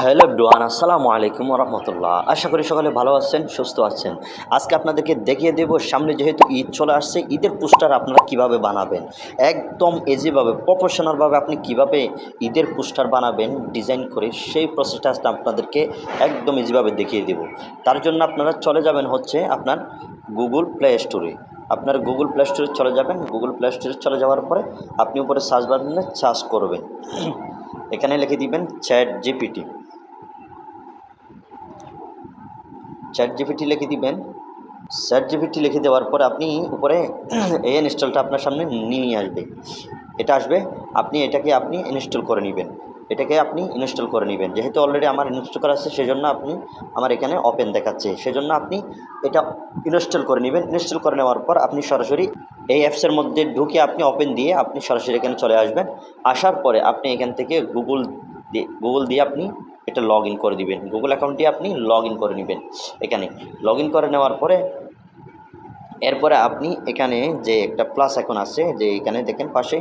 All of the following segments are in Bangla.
হ্যালো এভরিওয়ান, আসসালামু আলাইকুম ওয়া রাহমাতুল্লাহ। আশা করি সকলে ভালো আছেন, সুস্থ আছেন। আজকে আপনাদেরকে দেখিয়ে দেব, সামনে যেহেতু ঈদ চলে আসছে, ঈদের পোস্টার আপনারা কিভাবে বানাবেন। একদম ইজিভাবে, প্রফেশনালভাবে আপনি কিভাবে ঈদের পোস্টার বানাবেন ডিজাইন করে, সেই প্রসেসটা আজকে আপনাদেরকে একদম ইজিভাবে দেখিয়ে দেব। তার জন্য আপনারা চলে যাবেন হচ্ছে আপনার গুগল প্লে স্টোরে। আপনার গুগল প্লে স্টোরে চলে যাবেন। গুগল প্লে স্টোরে চলে যাওয়ার পরে আপনি উপরে সার্চ বাটনে সার্চ করবেন। এখানে লিখে দিবেন চ্যাট জিপিটি লিখে দিবেন। চ্যাট জিপিটি লিখে দেওয়ার পরে আপনি উপরে এই ইনস্টলটা আপনার সামনে নিয়ে আসবে। এটা আসবে, আপনি এটাকে ইনস্টল করে নেবেন। যেহেতু অলরেডি আমার ইনস্টল করা আছে, সেজন্য আমার এখানে ওপেন দেখাচ্ছে, সেজন্য আপনি এটা ইনস্টল করে নেবেন। ইনস্টল করে নেওয়ার পর আপনি সরাসরি এই অ্যাপসের মধ্যে ঢুকে আপনি ওপেন দিয়ে আপনি সরাসরি এখানে চলে আসবেন। আসার পরে আপনি এখান থেকে গুগল দিয়ে আপনি এটা লগ ইন করে দিবেন। গুগল অ্যাকাউন্ট দিয়ে আপনি লগ ইন করে নেবেন। এখানে লগ ইন করে নেওয়ার পরে এরপরে আপনি এখানে যে একটা প্লাস আইকন আছে, যে এখানে দেখেন পাশে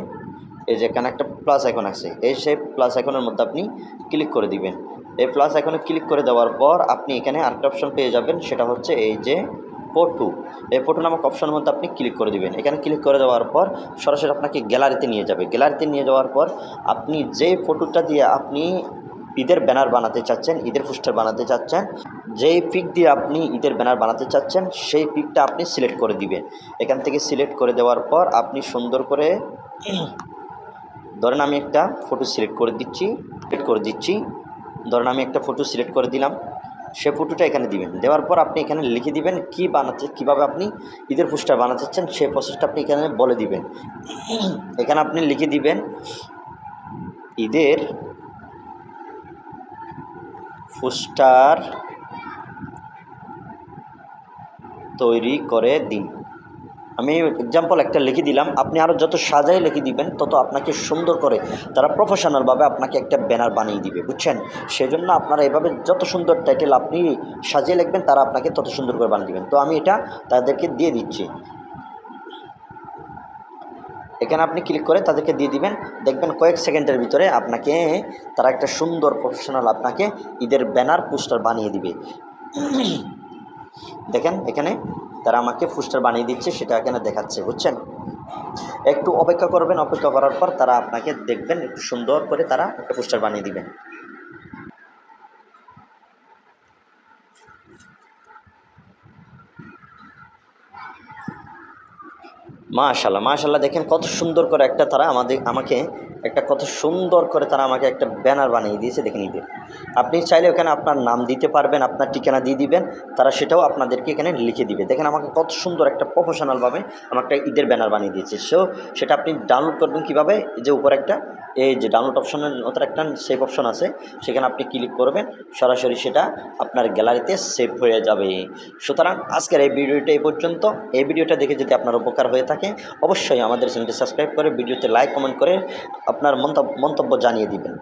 এই যে এখানে একটা প্লাস আইকন আছে, এই সেই প্লাস আইকনের মধ্যে আপনি ক্লিক করে দিবেন। এই প্লাস আইকনে ক্লিক করে দেওয়ার পর আপনি এখানে আরেকটা অপশন পেয়ে যাবেন, সেটা হচ্ছে এই যে ফটো। এই ফটো নামক অপশনের মধ্যে আপনি ক্লিক করে দিবেন। এখানে ক্লিক করে দেওয়ার পর সরাসরি আপনাকে গ্যালারিতে নিয়ে যাবে। গ্যালারিতে নিয়ে যাওয়ার পর আপনি যে ফটোটা দিয়ে আপনি ঈদের ব্যানার বানাতে চাচ্ছেন, ঈদের পোস্টার বানাতে চাচ্ছেন, যেই পিক দিয়ে আপনি ঈদের ব্যানার বানাতে চাচ্ছেন, সেই পিকটা আপনি সিলেক্ট করে দিবেন। এখান থেকে সিলেক্ট করে দেওয়ার পর আপনি সুন্দর করে ধরেন আমি একটা ফটো সিলেক্ট করে দিচ্ছি। ধরেন আমি একটা ফটো সিলেক্ট করে দিলাম, সে ফটোটা এখানে দিবেন। দেওয়ার পর আপনি এখানে লিখে দিবেন কীভাবে আপনি ঈদের পোস্টার বানাতে চাচ্ছেন, সেই প্রসেসটা আপনি এখানে বলে দিবেন। এখানে আপনি লিখে দিবেন ঈদের পোস্টার তৈরি করে দিন। আমি এক্সাম্পল একটা লিখে দিলাম। আপনি আরও যত সাজাই লিখে দিবেন, তত আপনাকে সুন্দর করে তারা প্রফেশনালভাবে আপনাকে একটা ব্যানার বানিয়ে দিবে, বুঝছেন। সেজন্য আপনারা এভাবে যত সুন্দর টাইটেল আপনি সাজিয়ে লিখবেন, তারা আপনাকে তত সুন্দর করে বানিয়ে দিবেন। তো আমি এটা তাদেরকে দিয়ে দিচ্ছি। এখানে আপনি ক্লিক করে তাদেরকে দিয়ে দিবেন। দেখবেন কয়েক সেকেন্ডের ভিতরে আপনাকে তারা একটা সুন্দর প্রফেশনাল আপনাকে ঈদের ব্যানার পোস্টার বানিয়ে দিবে। দেখেন এখানে তারা আমাকে পোস্টার বানিয়ে দিচ্ছে, সেটা এখানে দেখাচ্ছে, বুঝছেন। একটু অপেক্ষা করবেন। অপেক্ষা করার পর তারা আপনাকে দেখবেন একটু সুন্দর করে তারা একটা পোস্টার বানিয়ে দিবেন। মাশাআল্লাহ দেখেন কত সুন্দর করে আমাকে একটা ব্যানার বানিয়ে দিয়েছে, দেখে নিবেন। আপনি চাইলে ওখানে আপনার নাম দিতে পারবেন, আপনার ঠিকানা দিয়ে দিবেন, তারা সেটাও আপনাদেরকে এখানে লিখে দিবে। দেখেন আমাকে কত সুন্দর একটা প্রফেশনালভাবে আমার একটা ঈদের ব্যানার বানিয়ে দিয়েছে। সেটা আপনি ডাউনলোড করবেন কীভাবে, যে উপরে একটা এই যে ডাউনলোড অপশনের মতো একটা সেভ অপশন আছে, সেখানে আপনি ক্লিক করবেন, সরাসরি সেটা আপনার গ্যালারিতে সেভ হয়ে যাবে। সুতরাং আজকের এই ভিডিওটা এই পর্যন্ত। এই ভিডিওটা দেখে যদি আপনার উপকার হয়ে থাকে, অবশ্যই আমাদের চ্যানেলটি সাবস্ক্রাইব করে ভিডিওতে লাইক কমেন্ট করে আপনার মন্তব্য জানিয়ে দিবেন।